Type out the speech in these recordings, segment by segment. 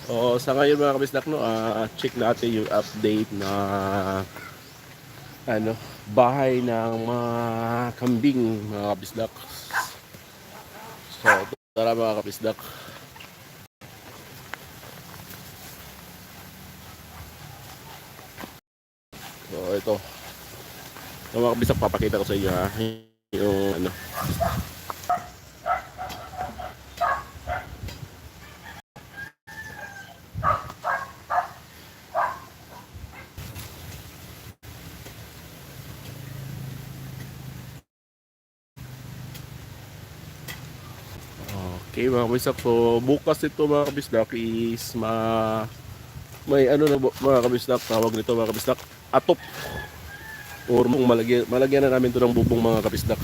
O sa ngayon mga kabisdak, no, check natin yung update na ano, bahay ng mga kambing mga kabisdak. So tara mga kabisdak. So ito, mga kabisdak, papakita ko sa inyo ha, yung ano. Okay mga kabisdak, so bukas ito mga kabisdak is may ano na mga kabisdak, tawag nito mga kabisdak, atop. Or malagyan na namin ito ng bubong mga kabisdak.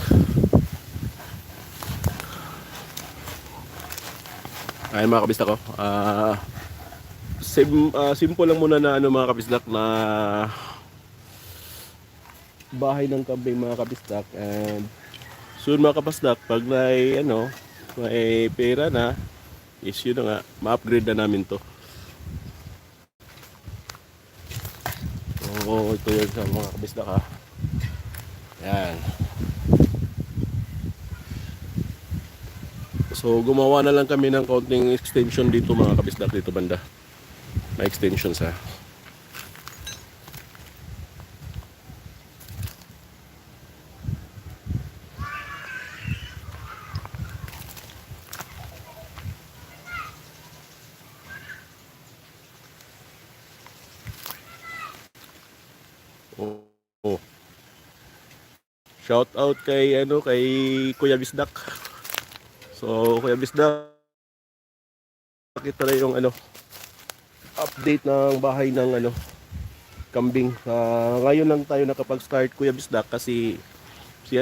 Ay mga kabisdak ko, simple lang muna na ano mga kabisdak, na bahay ng kambing mga kabisdak. And soon mga kabisdak, pag may pera na, is yun na nga, ma-upgrade na namin to. So ito yun sa mga kabisdak ha. Yan. So gumawa na lang kami ng konting extension dito mga kabisdak, dito banda. May extension sa. Oh, oh. Shout out kay Kuya Bisdak. So Kuya Bisdak, kita na yung update ng bahay ng kambing. Ngayon lang tayo nakapag-start Kuya Bisdak kasi si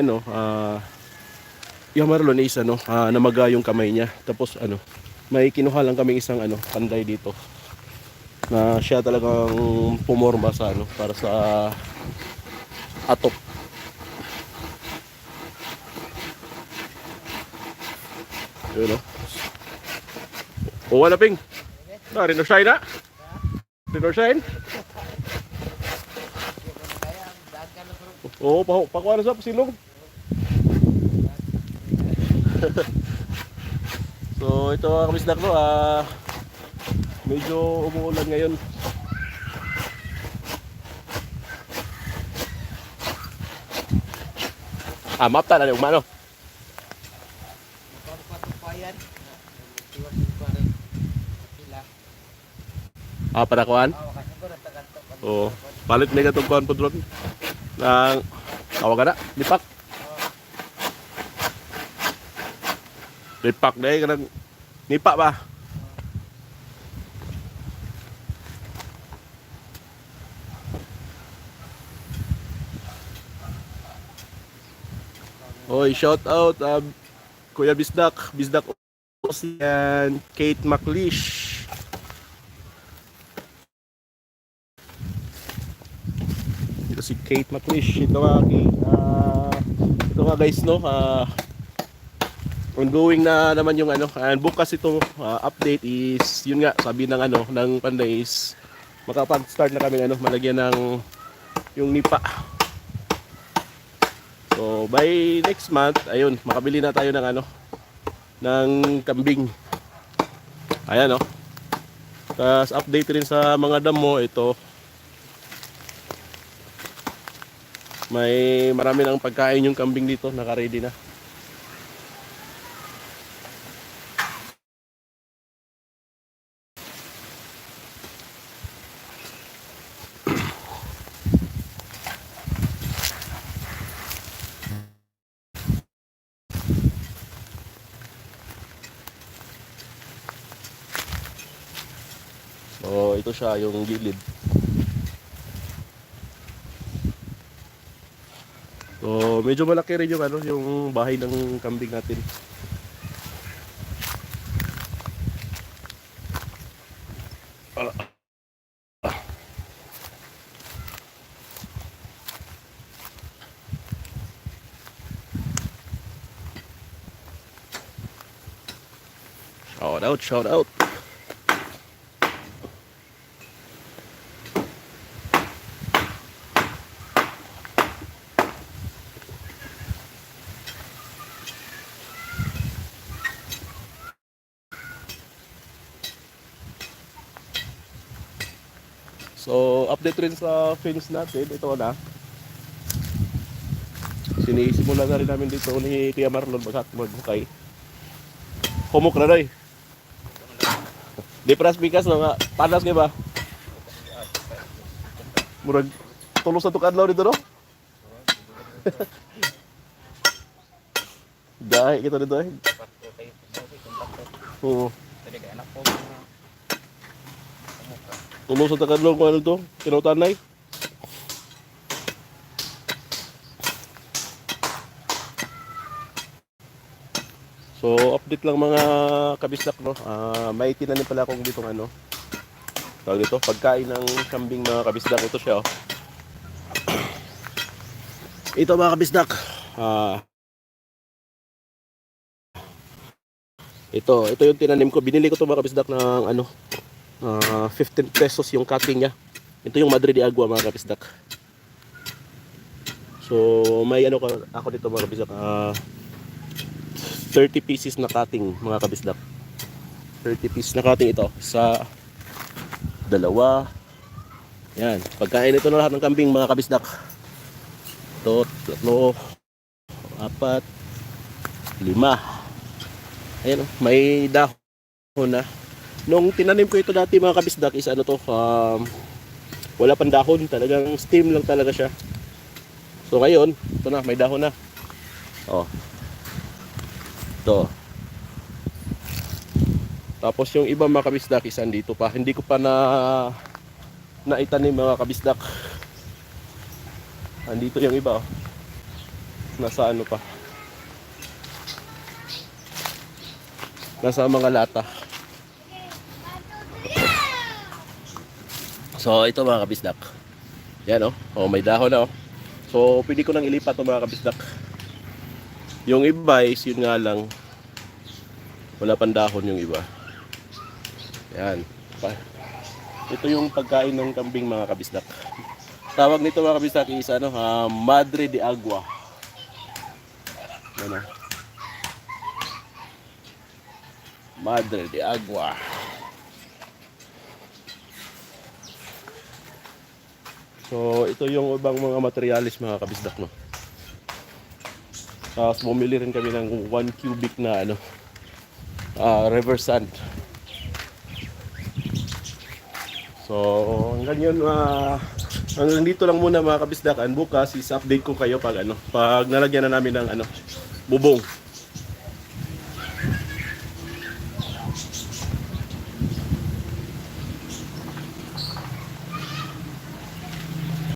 yung Marlon is namaga yung kamay niya. Tapos may kinuha lang kami isang panday dito na siya talagang pumorma sa para sa atop. Yun o wala ping na rinoshine na rinoshine. Oo, pakuha na sa pasilong. So ito mga kabisdak, no, medyo umuulan ngayon. Mapta na yung umano. Para kuan? Oo. Palit may katong kuan po doon. Nang tawagan na, lipak. Lipak dahil kanang nipa ba? Oy, shout out Kuya Bisdak, Bisdak Ocean, Kate McLeish. Ito si Kate McLeish. Ito nga guys, no, ongoing na naman yung and bukas ito update is yun nga, sabi ng ng Panday is makapag-start na kami malagyan ng yung nipa. So by next month, ayun, makabili na tayo ng ng kambing. Ayan Tapos update rin sa mga damo ito. May marami ng pagkain yung kambing dito, naka-ready na. So ito siya yung gilid. So medyo malaki rin yung yung bahay ng kambing natin. Shout out, shout out. So, update rin sa fins natin. Ito na. Sinisimulan na rin namin dito ni Kuya Marlon maghukay. Humok na rin. Di pras bikas mga panas kayo ba? Murag tulos na tukadlaw dito no? Gahe kita dito eh. Oo. Tulos na tukadlaw kung ano to? Kinautanay? So, update lang mga kabisdak, no? May tinanim pala akong dito ano. Tawag dito, pagkain ng kambing mga kabisdak. Ito siya, oh. Ito mga kabisdak. Ito yung tinanim ko. Binili ko to mga kabisdak ng ano, 15 pesos yung cutting niya. Ito yung Madre de Agua mga kabisdak. So, may ano ako dito mga kabisdak. 30 pieces na cutting mga kabisdak. 30 pieces na cutting ito sa dalawa. Yan, pagkain ito na lahat ng kambing mga kabisdak. Ito, 3, 4, 5. Ayan, may dahon na. Nung tinanim ko ito dati mga kabisdak is ano to, wala pang dahon, talagang steam lang talaga siya. So ngayon, ito na, may dahon na. Oh. Ito. Tapos yung iba mga kabisdak is andito pa. Hindi ko pa naitanim mga kabisdak. Andito yung iba, oh. Nasa ano pa. Nasa mga lata. So ito mga kabisdak. Yan oh. Oh, may dahon na oh. So pwede ko nang ilipat to mga kabisdak. Yung iba is yun nga lang, wala pang dahon yung iba. Yan. Ito yung pagkain ng kambing mga kabisdak. Tawag nito mga kabisdak is ano, Madre de Agua. Ano? Madre de Agua. So ito yung ibang mga materialis mga kabisdak, no. Tapos bumili rin kami ng 1 cubic na ano, reverse sand. So hanggang yun, hanggang dito lang muna mga kabisdakan. Bukas is update ko kayo pag ano, pag nalagyan na namin ng ano, bubong.